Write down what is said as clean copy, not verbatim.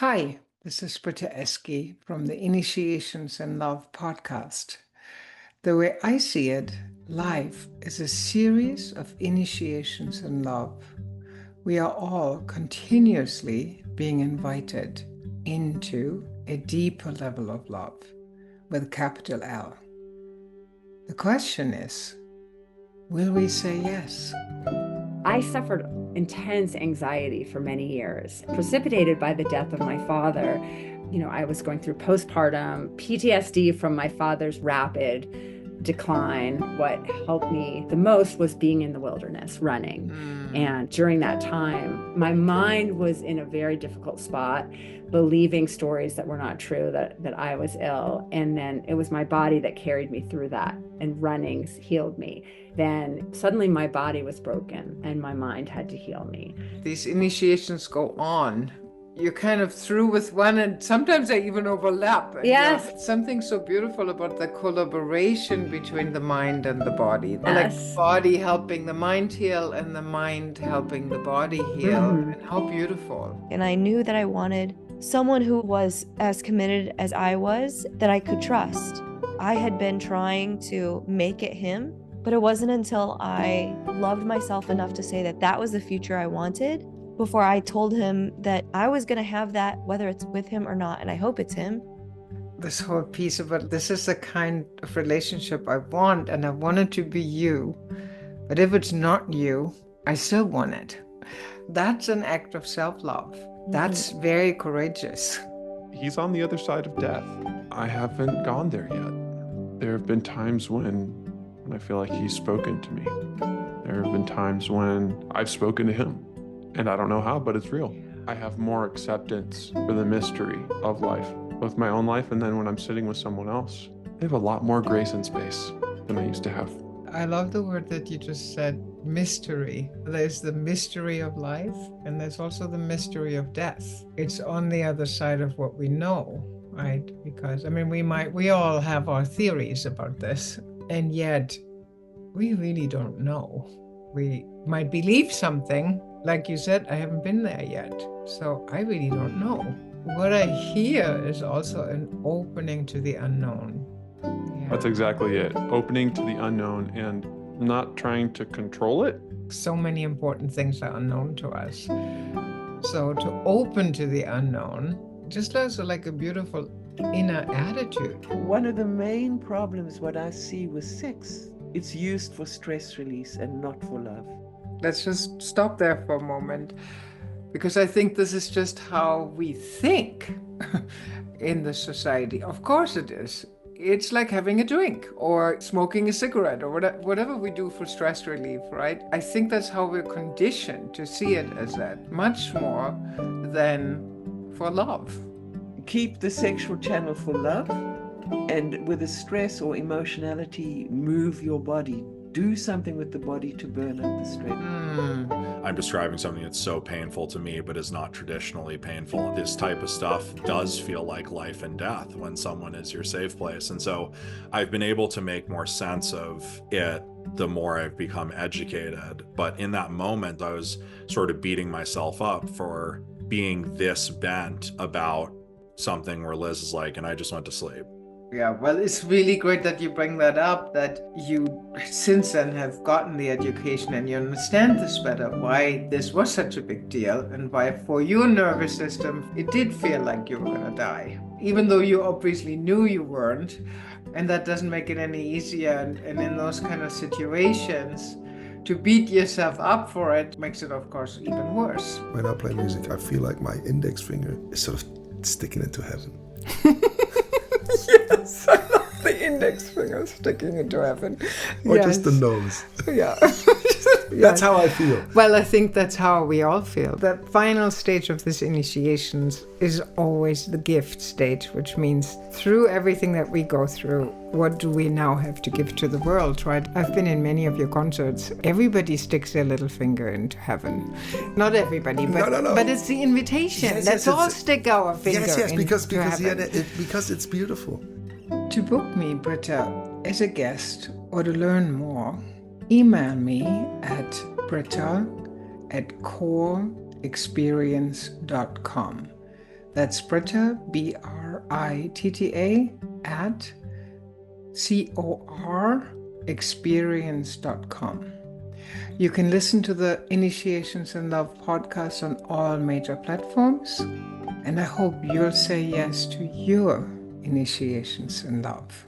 Hi, this is Britta Eskey from the Initiations in Love podcast. The way I see it, life is a series of initiations in love. We are all continuously being invited into a deeper level of love with capital L. The question is, will we say yes? I suffered intense anxiety for many years, precipitated by the death of my father. I was going through postpartum PTSD from my father's rapid decline. What helped me the most was being in the wilderness, running. And during that time, my mind was in a very difficult spot, believing stories that were not true, that I was ill. And then it was my body that carried me through that, and running healed me. Then suddenly my body was broken and my mind had to heal me. These initiations go on. You're kind of through with one, and sometimes they even overlap. And Yes. something so beautiful about the collaboration between the mind and the body. Yes. Like body helping the mind heal and the mind helping the body heal. Mhm. And how beautiful. And I knew that I wanted someone who was as committed as I was, that I could trust. I had been trying to make it him, but it wasn't until I loved myself enough to say that that was the future I wanted before I told him that I was going to have that, whether it's with him or not, and I hope it's him. This whole piece about this is the kind of relationship I want, and I want it to be you. But if it's not you, I still want it. That's an act of self-love. That's very courageous. He's on the other side of death. I haven't gone there yet. There have been times when I feel like he's spoken to me. There have been times when I've spoken to him, and I don't know how, but it's real. I have more acceptance for the mystery of life, both my own life and then when I'm sitting with someone else. I have a lot more grace and space than I used to have. I love the word that you just said, mystery. There's the mystery of life, and there's also the mystery of death. It's on the other side of what we know, right? Because, we all have our theories about this, and yet we really don't know. We might believe something. Like you said, I haven't been there yet, so I really don't know. What I hear is also an opening to the unknown. That's exactly it. Opening to the unknown and not trying to control it. So many important things are unknown to us. So to open to the unknown, just also like a beautiful inner attitude. One of the main problems what I see with sex, it's used for stress release and not for love. Let's just stop there for a moment, because I think this is just how we think in the society. Of course it is. It's like having a drink or smoking a cigarette or whatever we do for stress relief, right? I think that's how we're conditioned to see it as that, much more than for love. Keep the sexual channel for love, and with the stress or emotionality, move your body. Do something with the body to burn out the stress. I'm describing something that's so painful to me, but is not traditionally painful. This type of stuff does feel like life and death when someone is your safe place. And so I've been able to make more sense of it the more I've become educated. But in that moment, I was sort of beating myself up for being this bent about something where Liz is like, and I just went to sleep. Yeah, well, it's really great that you bring that up, that you since then have gotten the education and you understand this better, why this was such a big deal and why for your nervous system, it did feel like you were going to die, even though you obviously knew you weren't. And that doesn't make it any easier. And in those kind of situations, to beat yourself up for it makes it, of course, even worse. When I play music, I feel like my index finger is sort of sticking into heaven. Yes, I love the index finger sticking into heaven. Or just the nose. Yeah. That's how I feel. Well, I think that's how we all feel. The final stage of this initiations is always the gift stage, which means through everything that we go through, what do we now have to give to the world, right? I've been in many of your concerts. Everybody sticks their little finger into heaven. Not everybody, but No. But it's the invitation. Yes, Let's all stick our finger Yes, because heaven. because it's beautiful. To book me, Britta, as a guest or to learn more, email me at britta@coreexperience.com. That's Britta, Britta, at corexperience.com. You can listen to the Initiations in Love podcast on all major platforms, and I hope you'll say yes to your initiations in love.